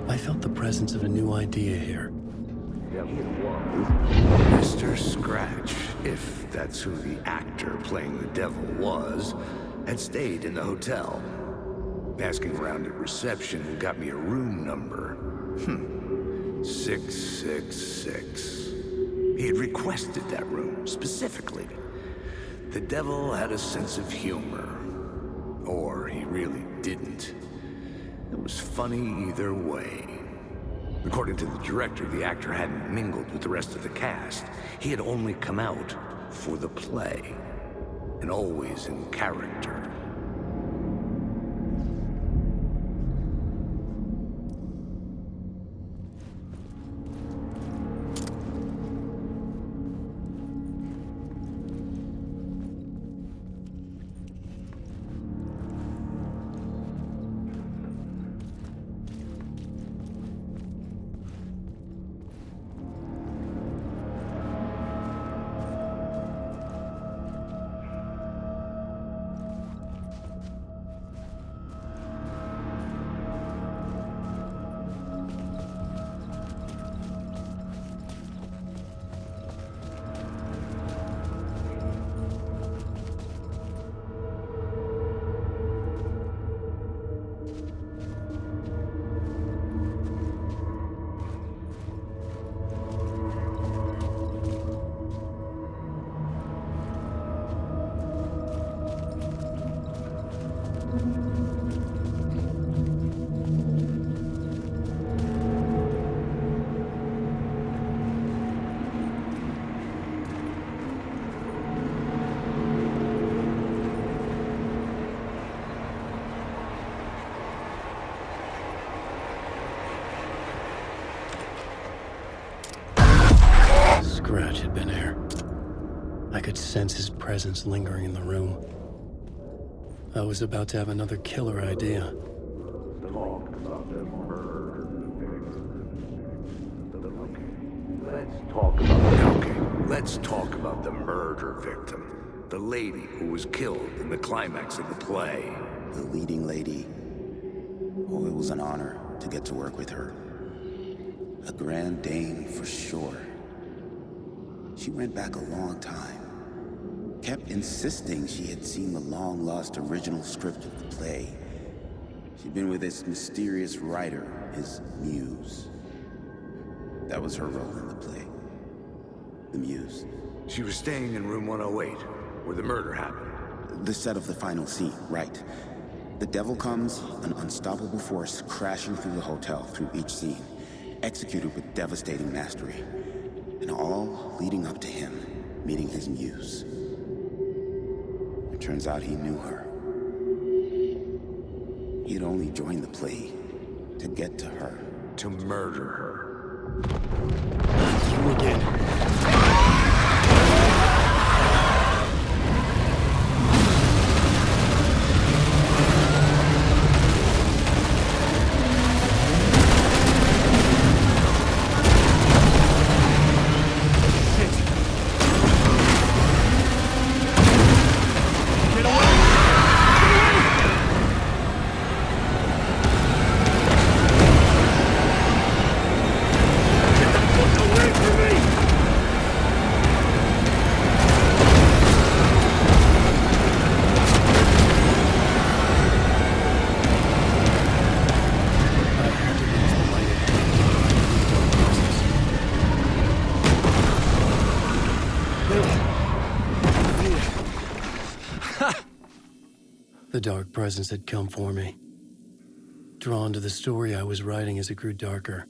I felt the presence of a new idea here. Mr. Scratch, if that's who the actor playing the devil was, had stayed in the hotel. Asking around at reception got me a room number. 666. He had requested that room, specifically. The devil had a sense of humor. Or he really didn't. It was funny either way. According to the director, the actor hadn't mingled with the rest of the cast. He had only come out for the play, and always in character. Scratch had been here. I could sense his presence lingering in the room. I was about to have another killer idea. Let's talk about the murder victim. The lady who was killed in the climax of the play. The leading lady. Oh, it was an honor to get to work with her. A grand dame for sure. She went back a long time. Kept insisting she had seen the long-lost original script of the play. She'd been with this mysterious writer, his muse. That was her role in the play. The muse. She was staying in room 108, where the murder happened. The set of the final scene, right. The devil comes, an unstoppable force crashing through the hotel through each scene, executed with devastating mastery. And all leading up to him meeting his muse. It turns out he knew her. He had only joined the play to get to her. To murder her. You again. The dark presence had come for me, drawn to the story I was writing as it grew darker.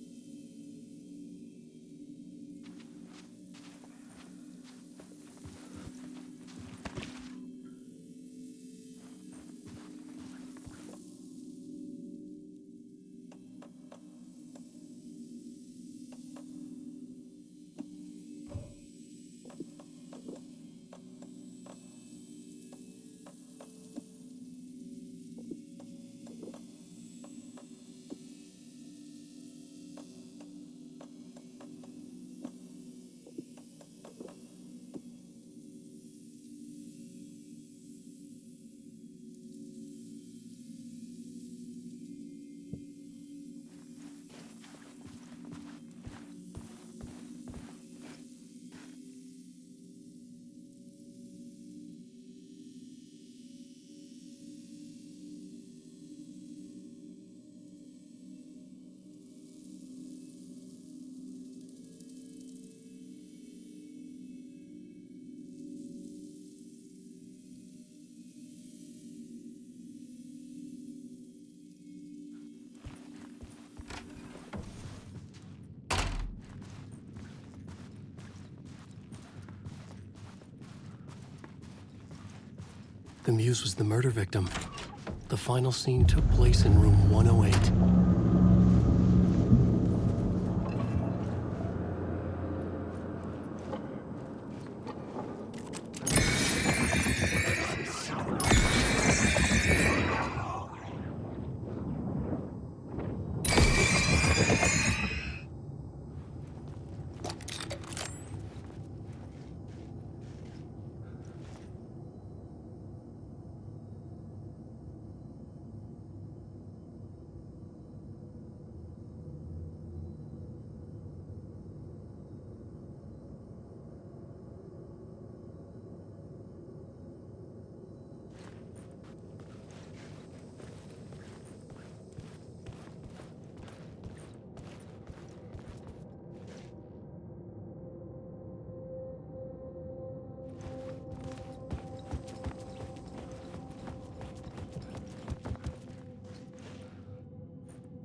The Muse was the murder victim. The final scene took place in room 108.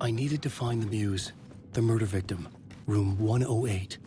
I needed to find the Muse, the murder victim, room 108.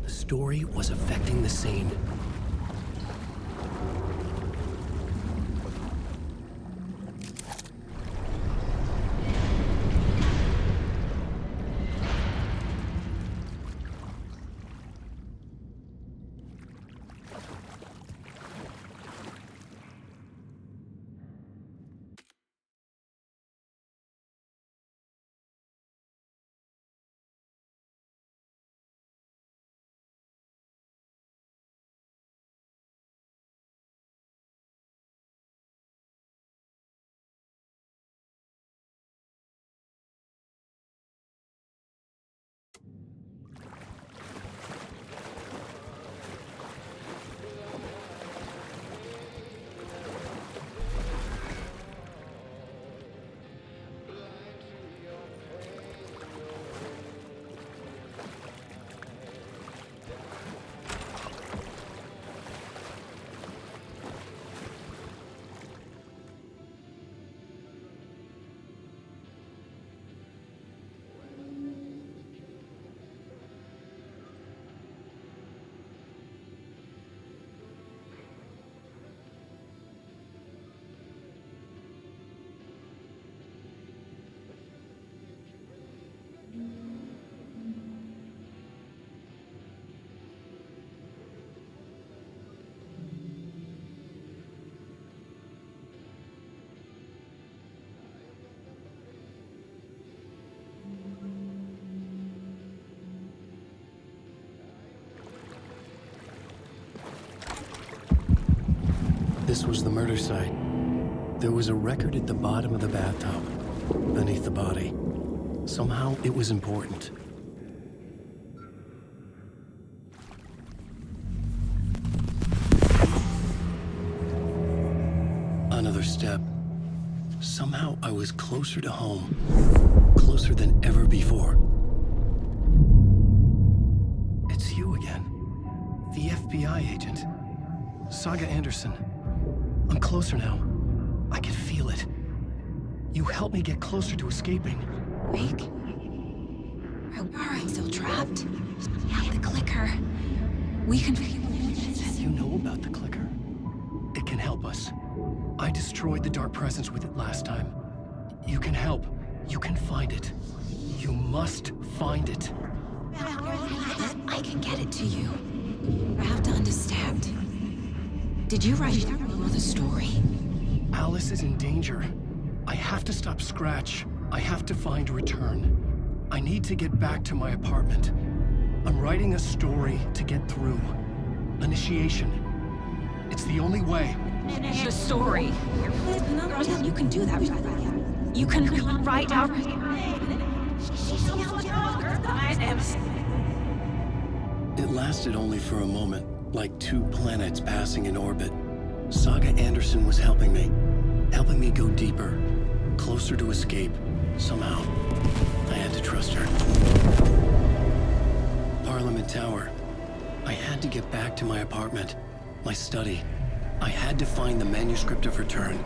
The story was affecting the scene. this was the murder site. There was a record at the bottom of the bathtub, beneath the body. Somehow, it was important. Another step. Somehow, I was closer to home. Closer than ever before. It's you again. The FBI agent. Saga Anderson. I'm closer now. I can feel it. You helped me get closer to escaping. Wake? Are I still trapped? Yeah, the clicker. We can... You know about the clicker. It can help us. I destroyed the dark presence with it last time. You can help. You can find it. You must find it. I can get it to you. I have to understand. Did you write the story? Alice is in danger. I have to stop Scratch. I have to find Return. I need to get back to my apartment. I'm writing a story to get through. Initiation. It's the only way. The story. You can do that. You can write out... It lasted only for a moment, like two planets passing in orbit. Saga Anderson was helping me go deeper, closer to escape. Somehow, I had to trust her. Parliament Tower. I had to get back to my apartment, my study. I had to find the manuscript of Return.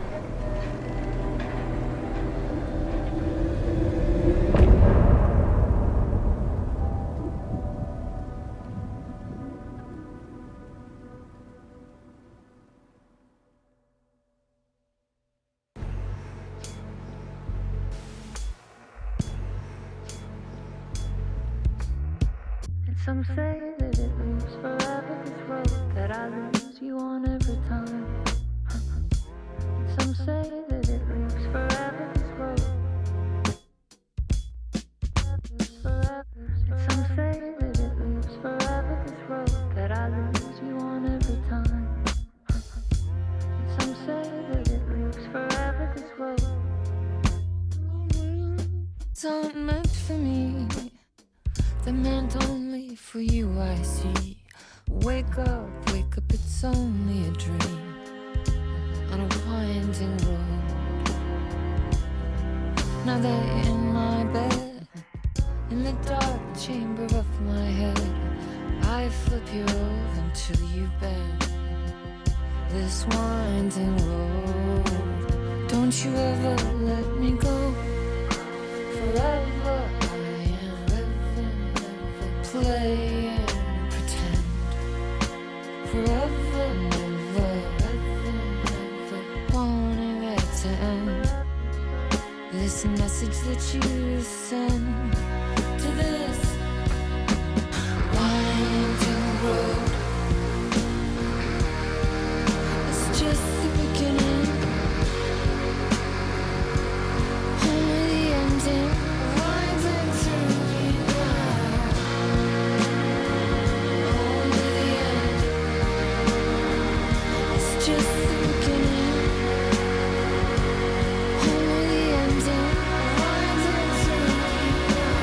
Some say that it moves forever, this road that I lose you on every time. Some say that it moves forever, this road. Some say that it moves forever, this road that I lose you on every time. Some say that it moves forever, this road. It's not meant for me. The meant only for you, I see. Wake up, it's only a dream on a winding road. Now that you're in my bed, in the dark chamber of my head, I flip you over until you bend this winding road. Don't you ever let me go. Forever play and pretend. Forever, never wanting it to end. This message that you send to this winding road, it's just the beginning. Only the ending. Winding through me now. Just the beginning, only the ending. Winding through me now.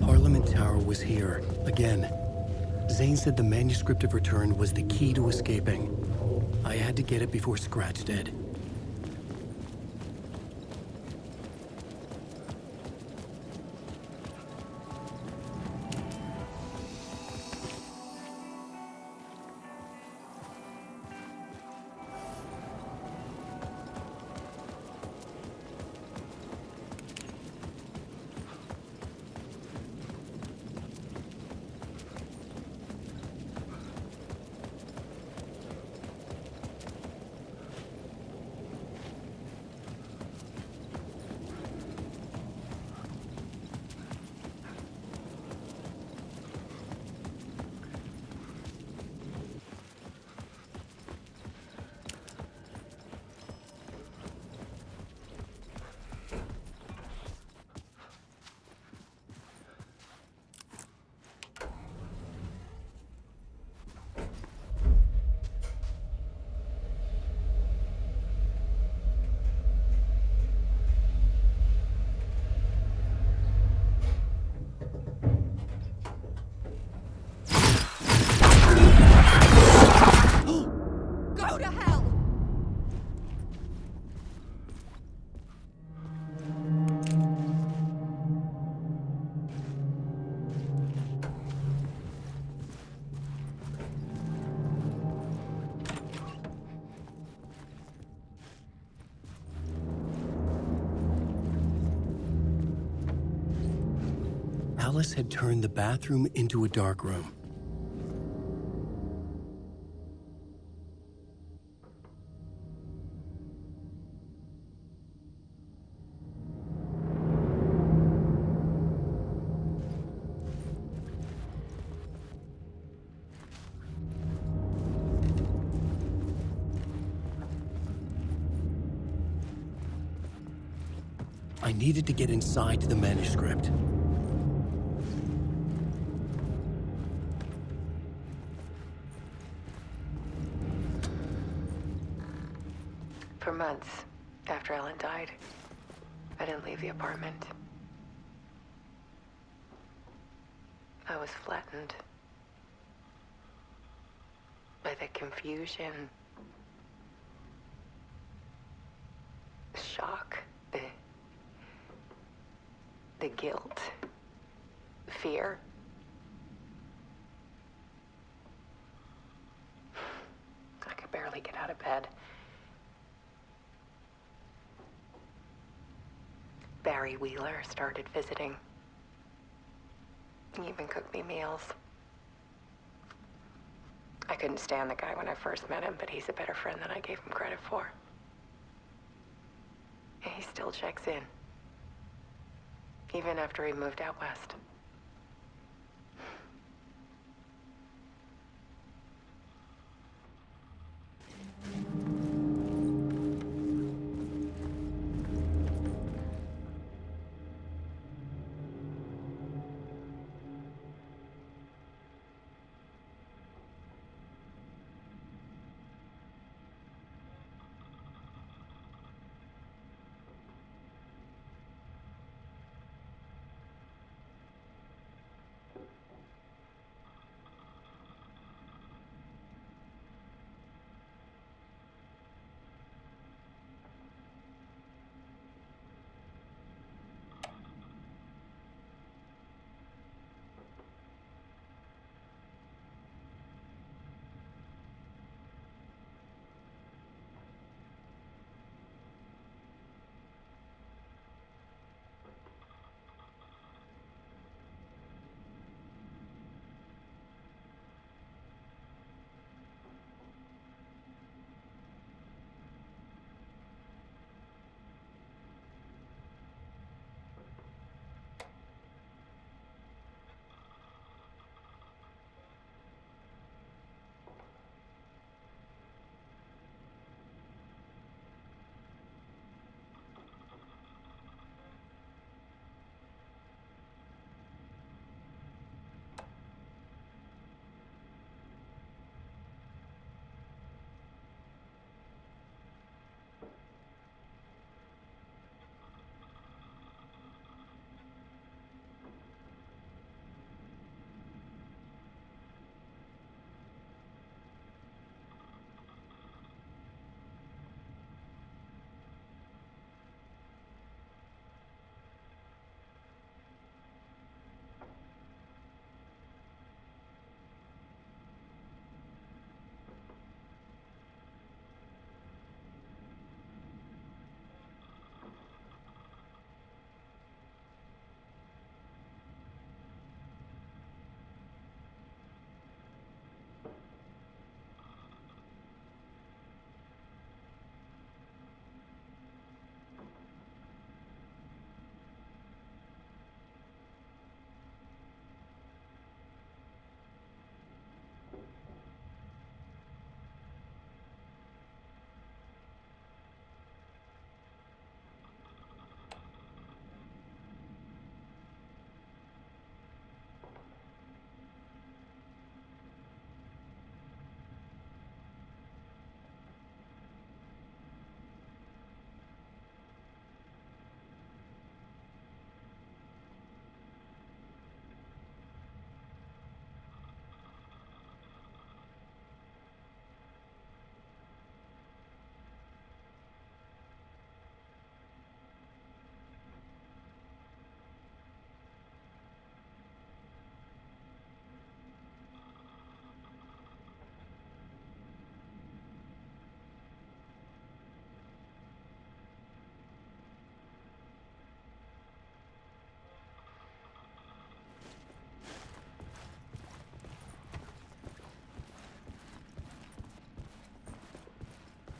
Parliament Tower was here, again. Zane said the manuscript of Return was the key to escaping. I had to get it before Scratch did. Alice had turned the bathroom into a dark room. I needed to get inside the manuscript. For months after Ellen died, I didn't leave the apartment. I was flattened by the confusion, the shock, the guilt, fear. I could barely get out of bed. Barry Wheeler started visiting. He even cooked me meals. I couldn't stand the guy when I first met him, but he's a better friend than I gave him credit for. And he still checks in, even after he moved out west.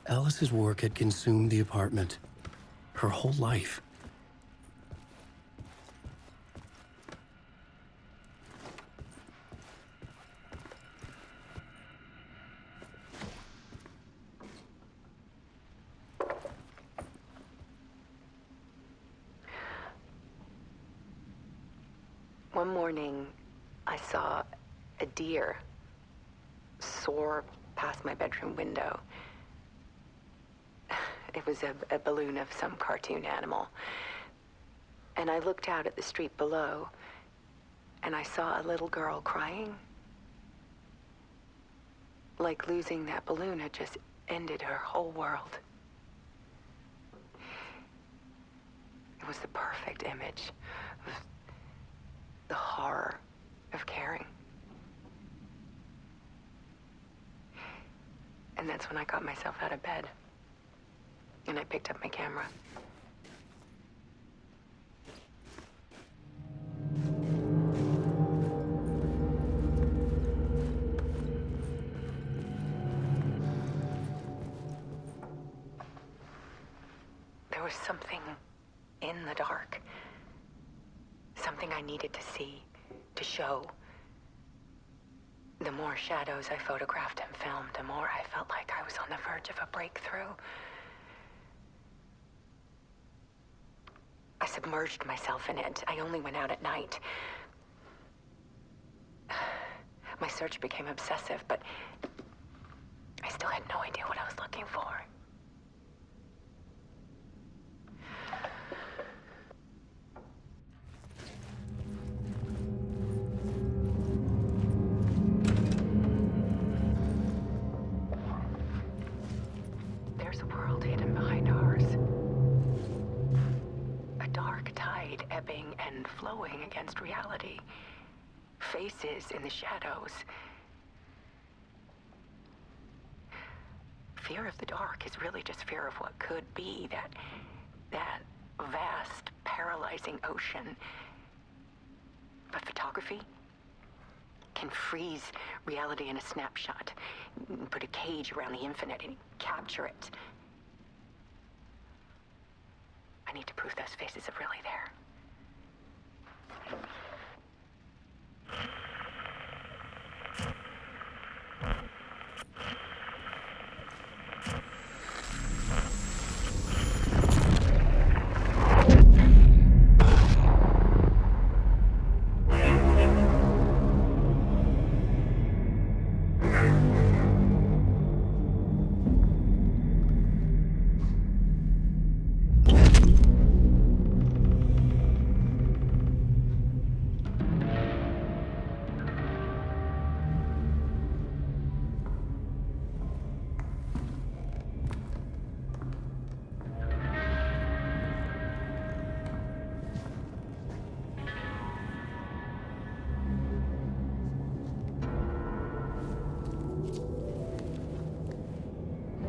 Alice's work had consumed the apartment. Her whole life. One morning, I saw a deer soar past my bedroom window. It was a balloon of some cartoon animal. And I looked out at the street below, and I saw a little girl crying. Like losing that balloon had just ended her whole world. It was the perfect image of the horror of caring. And that's when I got myself out of bed. And I picked up my camera. There was something in the dark. Something I needed to see, to show. The more shadows I photographed and filmed, the more I felt like I was on the verge of a breakthrough. I submerged myself in it. I only went out at night. My search became obsessive, but I still had no idea what I was looking for. There's a world hidden behind ours. A dark tide ebbing and flowing against reality. Faces in the shadows. Fear of the dark is really just fear of what could be, that vast, paralyzing ocean. But photography can freeze reality in a snapshot, put a cage around the infinite and capture it. I need to prove those faces are really there.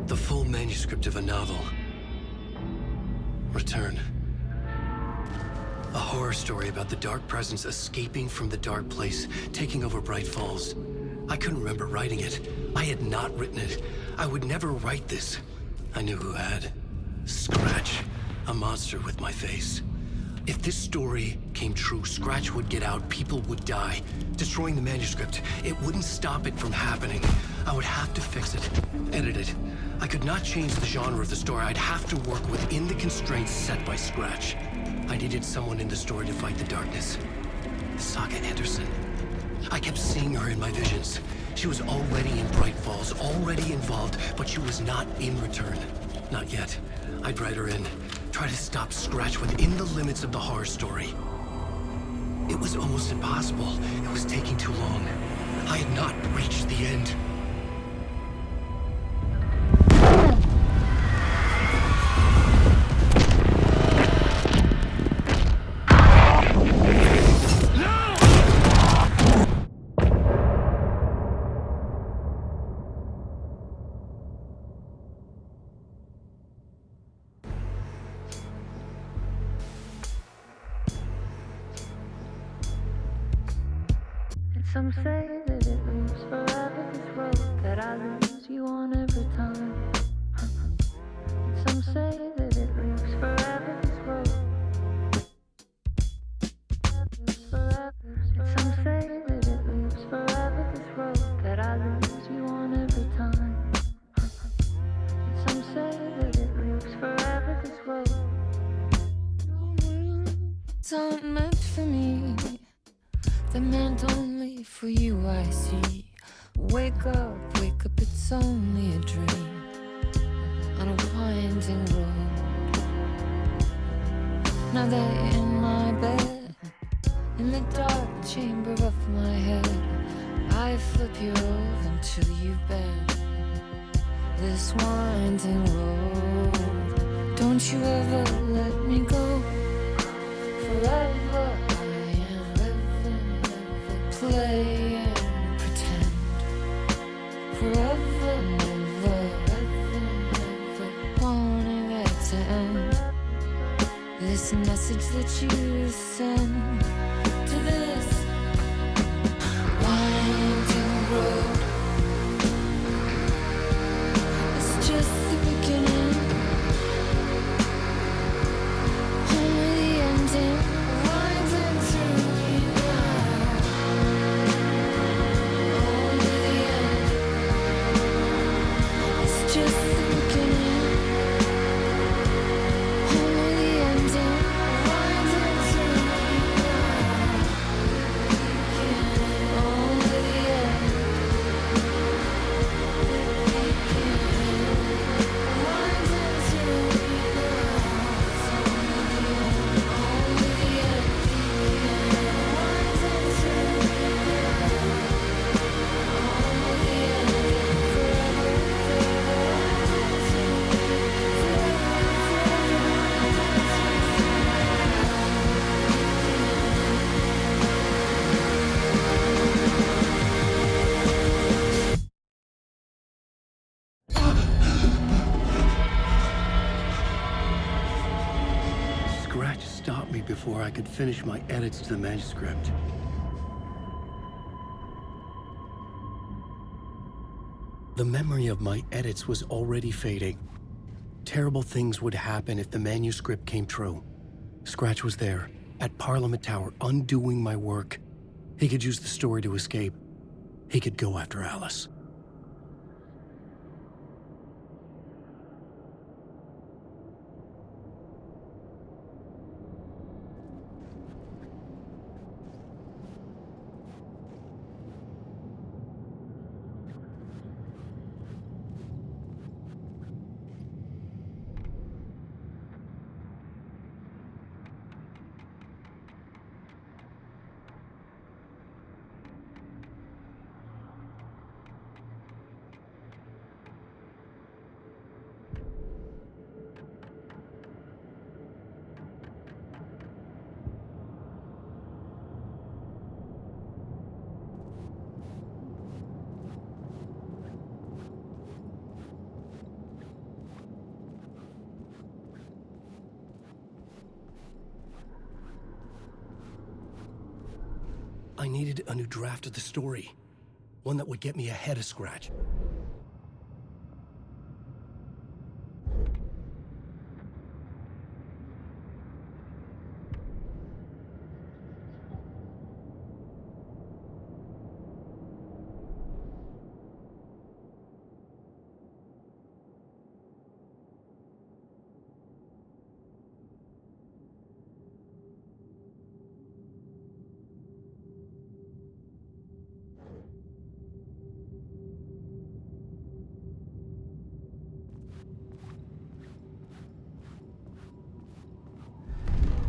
The full manuscript of a novel. Return. A horror story about the dark presence escaping from the dark place, taking over Bright Falls. I couldn't remember writing it. I had not written it. I would never write this. I knew who had. Scratch. A monster with my face. If this story came true, Scratch would get out, people would die. Destroying the manuscript, it wouldn't stop it from happening. I would have to fix it, edit it. I could not change the genre of the story. I'd have to work within the constraints set by Scratch. I needed someone in the story to fight the darkness. Saga Anderson. I kept seeing her in my visions. She was already in Bright Falls, already involved, but she was not in Return. Not yet. I'd write her in. Try to stop Scratch within the limits of the horror story. It was almost impossible. It was taking too long. I had not reached the end. Some say that it moves forever, this road that I lose you on every time. They're meant only for you, I see. Wake up, it's only a dream on a winding road. Now that you're in my bed, in the dark chamber of my head, I flip you over until you bend this winding road. Don't you ever let me go. Forever I am living, never play and pretend. Forever, never wanting it to end. This message that you send to this winding road, it's just the beginning, only the ending, winding through me now, only the end, it's just the beginning, only the ending, winding through me now, only the end, winding through me now, only the end, winding through me now, only the end, forever, Scratch stopped me before I could finish my edits to the manuscript. The memory of my edits was already fading. Terrible things would happen if the manuscript came true. Scratch was there, at Parliament Tower, undoing my work. He could use the story to escape. He could go after Alice. I needed a new draft of the story. One that would get me ahead of Scratch.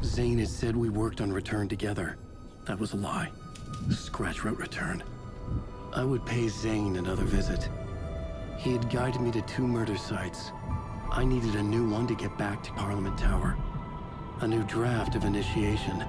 Zane had said we worked on Return together. That was a lie. Scratch wrote Return. I would pay Zane another visit. He had guided me to 2 murder sites. I needed a new one to get back to Parliament Tower. A new draft of Initiation.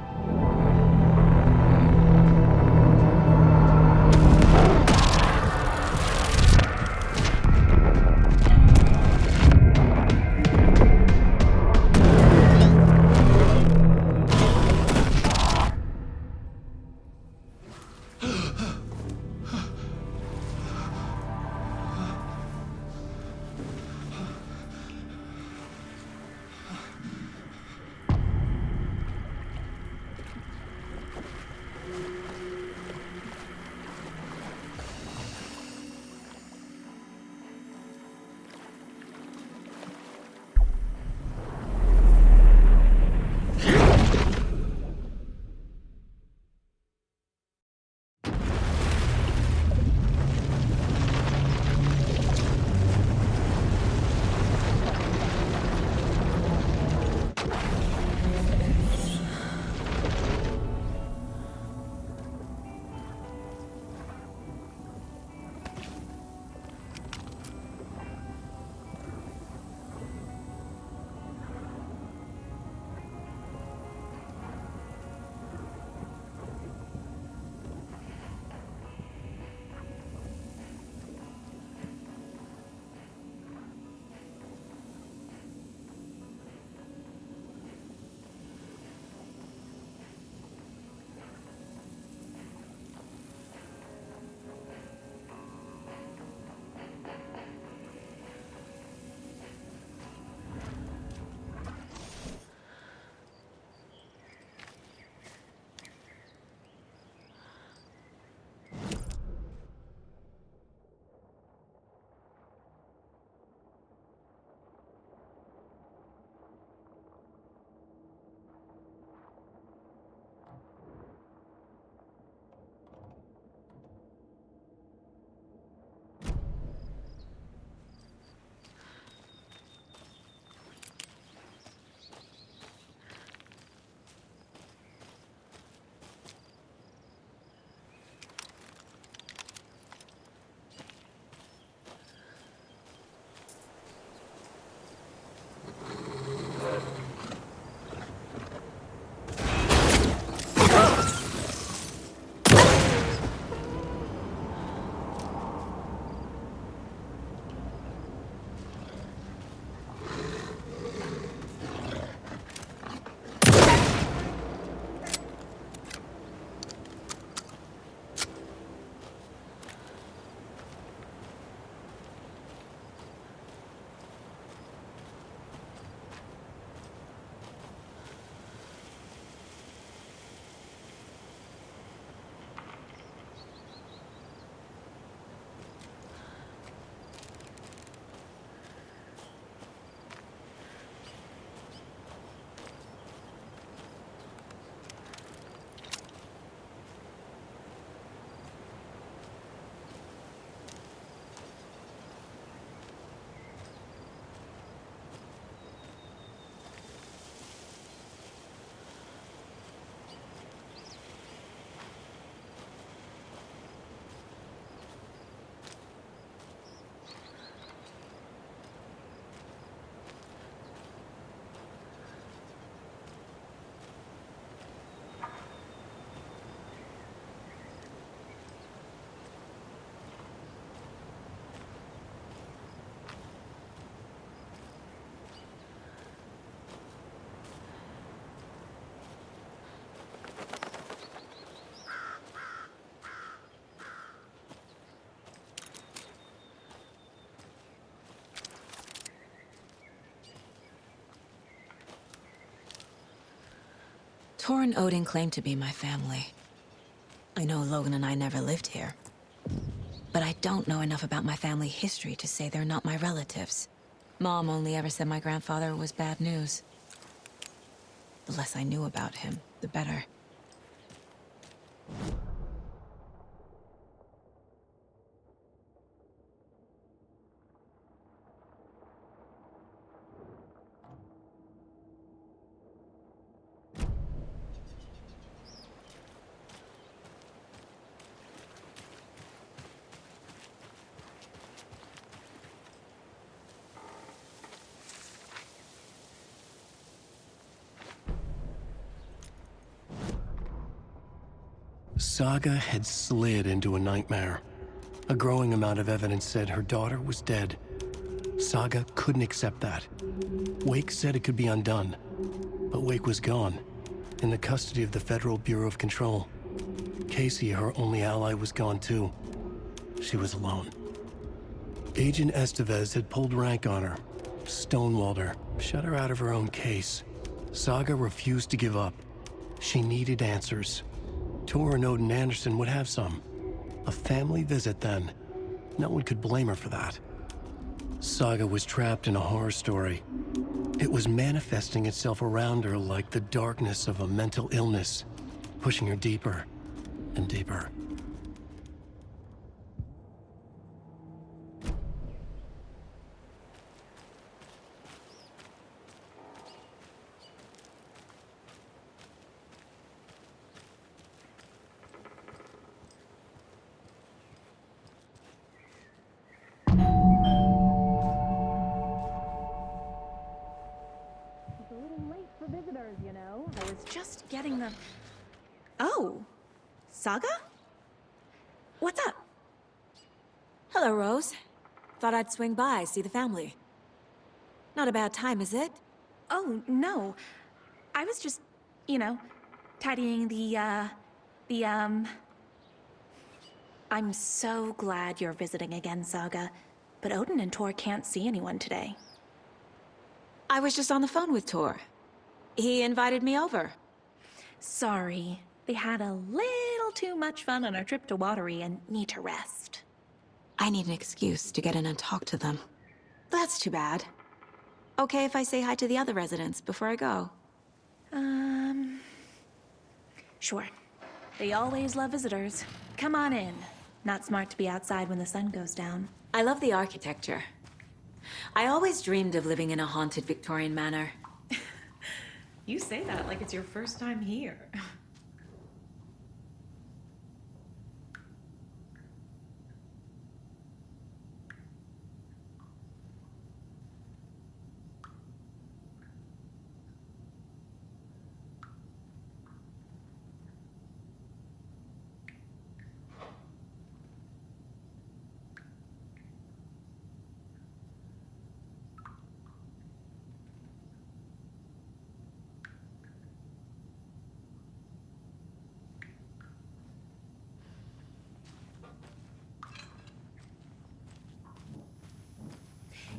Tor and Odin claim to be my family. I know Logan and I never lived here. But I don't know enough about my family history to say they're not my relatives. Mom only ever said my grandfather was bad news. The less I knew about him, the better. Saga had slid into a nightmare. A growing amount of evidence said her daughter was dead. Saga couldn't accept that. Wake said it could be undone, but Wake was gone, in the custody of the Federal Bureau of Control. Casey, her only ally, was gone too. She was alone. Agent Estevez had pulled rank on her, stonewalled her, shut her out of her own case. Saga refused to give up. She needed answers. Tor and Odin Anderson would have some. A family visit, then. No one could blame her for that. Saga was trapped in a horror story. It was manifesting itself around her like the darkness of a mental illness, pushing her deeper and deeper. Getting them. Oh, Saga? What's up? Hello, Rose. Thought I'd swing by, see the family. Not a bad time, is it? Oh, no. I was just, tidying the I'm so glad you're visiting again, Saga. But Odin and Tor can't see anyone today. I was just on the phone with Tor. He invited me over. Sorry. They had a little too much fun on our trip to Watery and need to rest. I need an excuse to get in and talk to them. That's too bad. Okay if I say hi to the other residents before I go? Sure. They always love visitors. Come on in. Not smart to be outside when the sun goes down. I love the architecture. I always dreamed of living in a haunted Victorian manor. You say that like it's your first time here.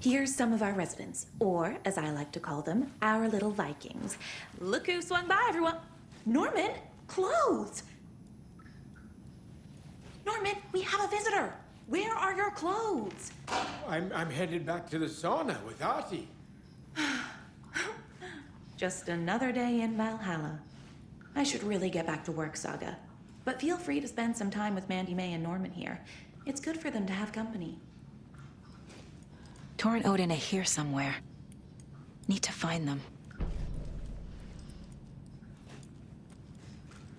Here's some of our residents, or as I like to call them, our little Vikings. Look who swung by, everyone. Norman, clothes. Norman, we have a visitor. Where are your clothes? I'm headed back to the sauna with Ahti. Just another day in Valhalla. I should really get back to work, Saga. But feel free to spend some time with Mandy May and Norman here. It's good for them to have company. Tor and Odin are here somewhere. Need to find them.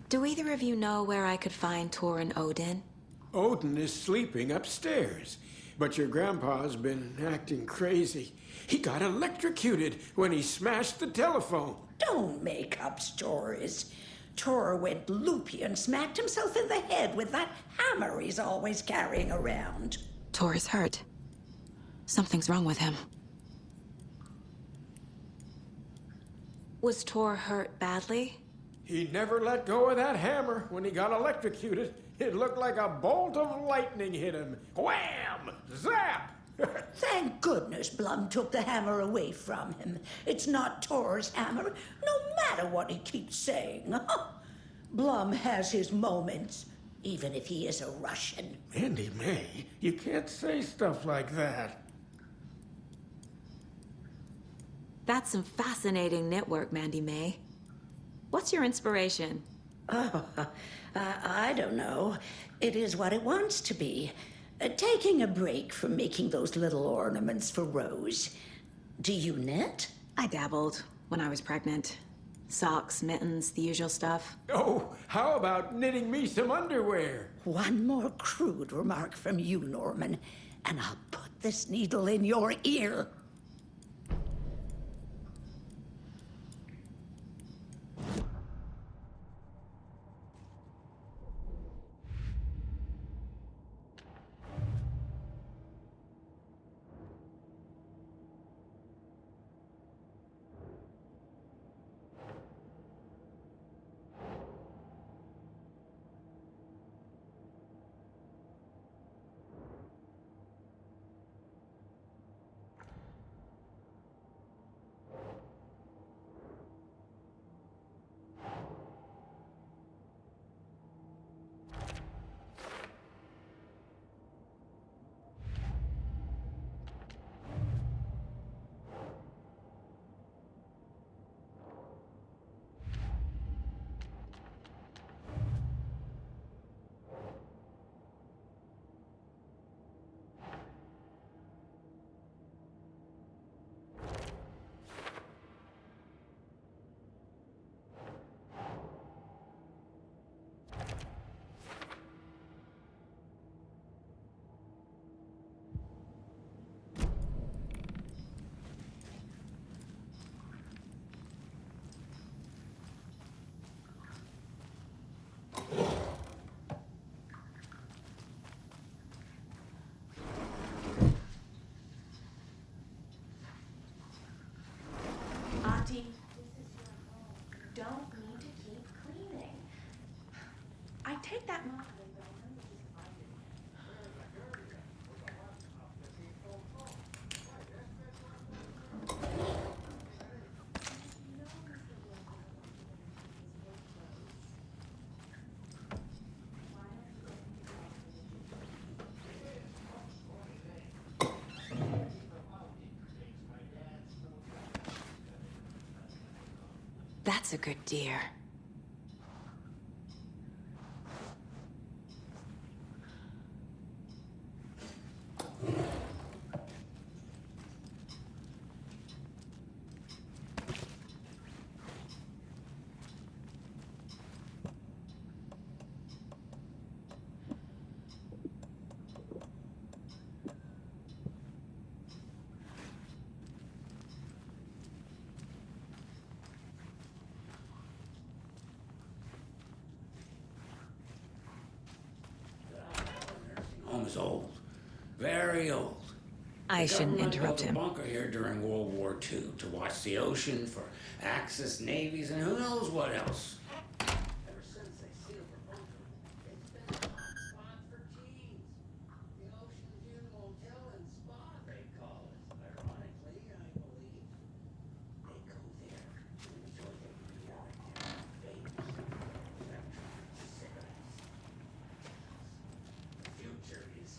Do either of you know where I could find Tor and Odin? Odin is sleeping upstairs, but your grandpa's been acting crazy. He got electrocuted when he smashed the telephone. Don't make up stories. Tor went loopy and smacked himself in the head with that hammer he's always carrying around. Tor is hurt. Something's wrong with him. Was Tor hurt badly? He never let go of that hammer when he got electrocuted. It looked like a bolt of lightning hit him. Wham! Zap! Thank goodness Blum took the hammer away from him. It's not Tor's hammer, no matter what he keeps saying. Blum has his moments, even if he is a Russian. Mandy May, you can't say stuff like that. That's some fascinating knitwork, Mandy May. What's your inspiration? Oh, I don't know. It is what it wants to be. Taking a break from making those little ornaments for Rose. Do you knit? I dabbled when I was pregnant. Socks, mittens, the usual stuff. Oh, how about knitting me some underwear? One more crude remark from you, Norman, and I'll put this needle in your ear. Auntie, don't need to keep cleaning. I take that. That's a good deer. Home is old. Very old. I shouldn't interrupt him. The bunker here during World War II to watch the ocean for Axis navies and who knows what else. Ever since they sealed the bunker, it's been a hot spot for teens. The Ocean View Motel and Spa, they call it. Ironically, I believe they go there to enjoy their periodic vapes, electronics, cigarettes. The future is.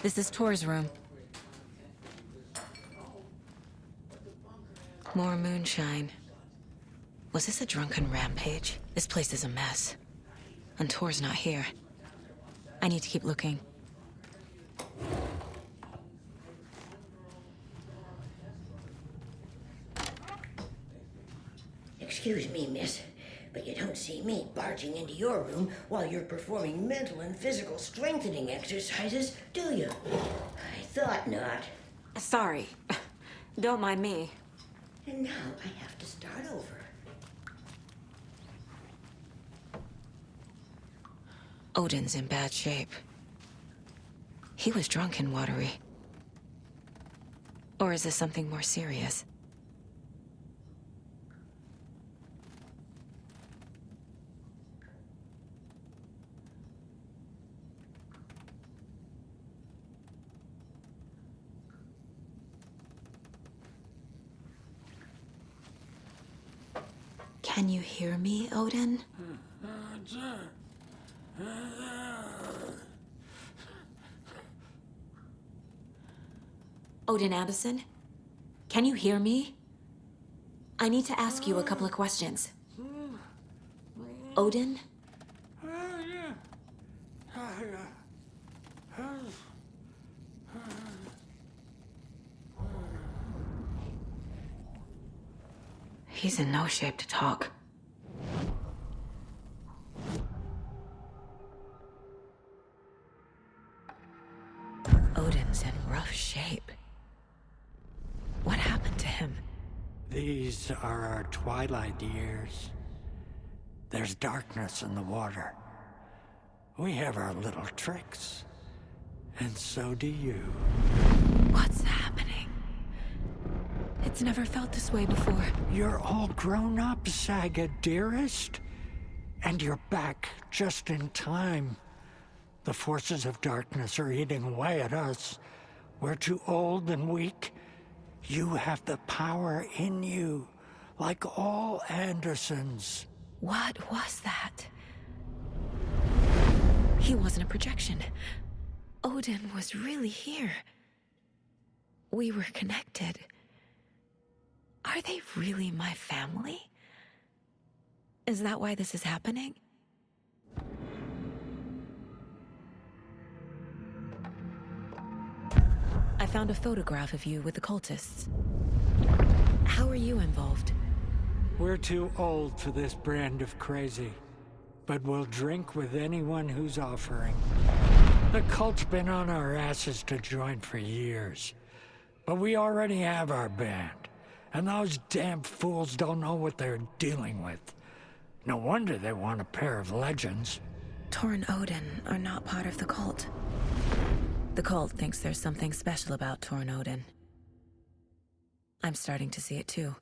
This is Tor's room. More moonshine. Was this a drunken rampage? This place is a mess. And Tor's not here. I need to keep looking. Excuse me, miss, but you don't see me barging into your room while you're performing mental and physical strengthening exercises, do you? I thought not. Sorry. Don't mind me. And now I have to start over. Odin's in bad shape. He was drunk and watery. Or is this something more serious? Can you hear me, Odin? Odin Anderson? Can you hear me? I need to ask you a couple of questions. Odin? He's in no shape to talk. Odin's in rough shape. What happened to him? These are our twilight years. There's darkness in the water. We have our little tricks. And so do you. What's happening? It's never felt this way before. You're all grown up, Saga, dearest. And you're back just in time. The forces of darkness are eating away at us. We're too old and weak. You have the power in you, like all Andersons. What was that? He wasn't a projection. Odin was really here. We were connected. Are they really my family? Is that why this is happening? I found a photograph of you with the cultists. How are you involved? We're too old for this brand of crazy, but we'll drink with anyone who's offering. The cult's been on our asses to join for years, but we already have our band, and those damn fools don't know what they're dealing with. No wonder they want a pair of legends. Tor and Odin are not part of the cult. The cult thinks there's something special about Tor and Odin. I'm starting to see it too.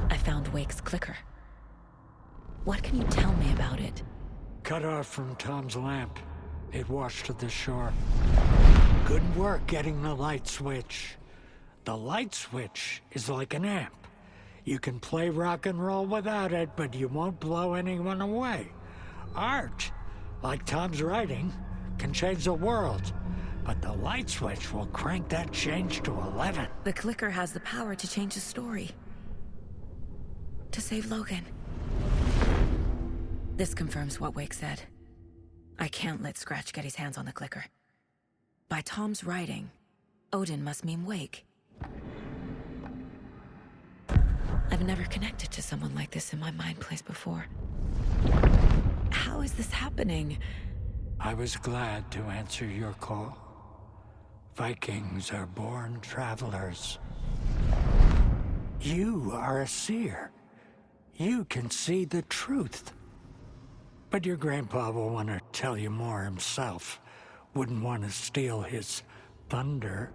I found Wake's clicker. What can you tell me about it? Cut off from Tom's lamp. It washed to the shore. Good work getting the light switch. The light switch is like an amp. You can play rock and roll without it, but you won't blow anyone away. Art, like Tom's writing, can change the world, but the light switch will crank that change to 11. The clicker has the power to change the story. To save Logan. This confirms what Wake said. I can't let Scratch get his hands on the clicker. By Tom's writing, Odin must mean Wake. I've never connected to someone like this in my mind place before. How is this happening? I was glad to answer your call. Vikings are born travelers. You are a seer. You can see the truth. But your grandpa will want to tell you more himself. Wouldn't want to steal his thunder.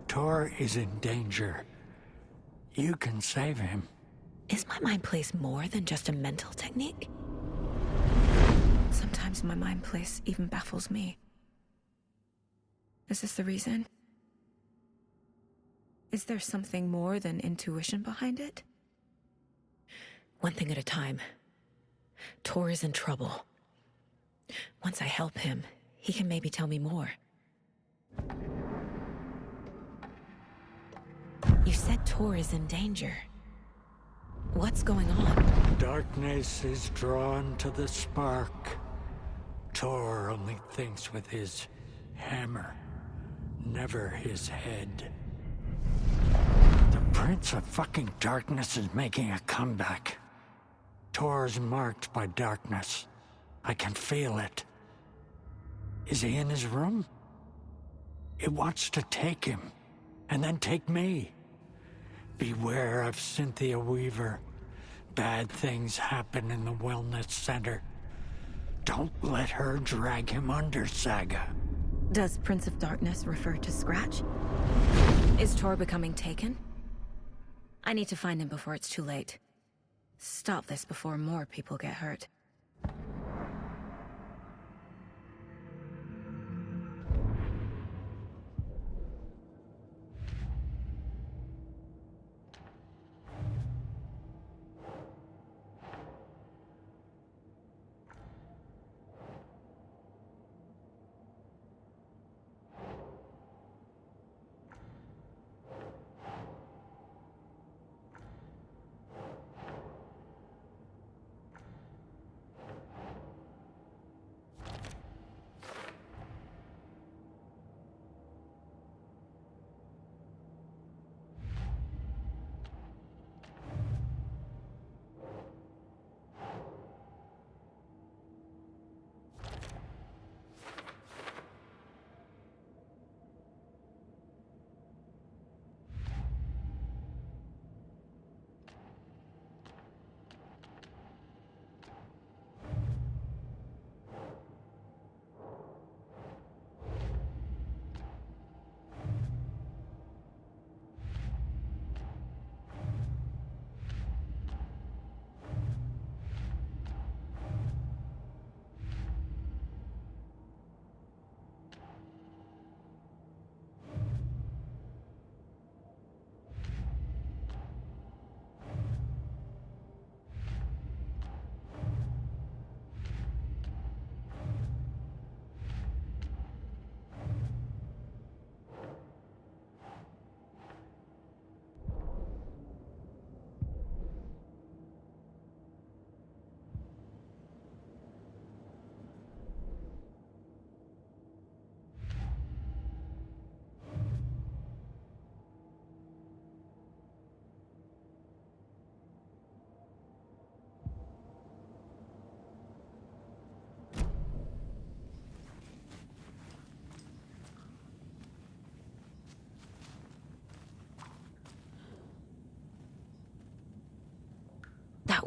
Tor is in danger. You can save him. Is my mind place more than just a mental technique? Sometimes my mind place even baffles me. Is this the reason? Is there something more than intuition behind it? One thing at a time. Tor is in trouble. Once I help him, he can maybe tell me more. You said Tor is in danger. What's going on? Darkness is drawn to the spark. Tor only thinks with his hammer, never his head. The Prince of fucking Darkness is making a comeback. Tor's marked by darkness. I can feel it. Is he in his room? It wants to take him, and then take me. Beware of Cynthia Weaver. Bad things happen in the wellness center. Don't let her drag him under, Saga. Does Prince of Darkness refer to Scratch? Is Tor becoming taken? I need to find him before it's too late. Stop this before more people get hurt.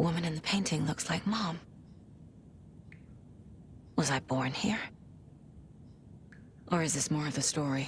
That woman in the painting looks like Mom. Was I born here? Or is this more of the story?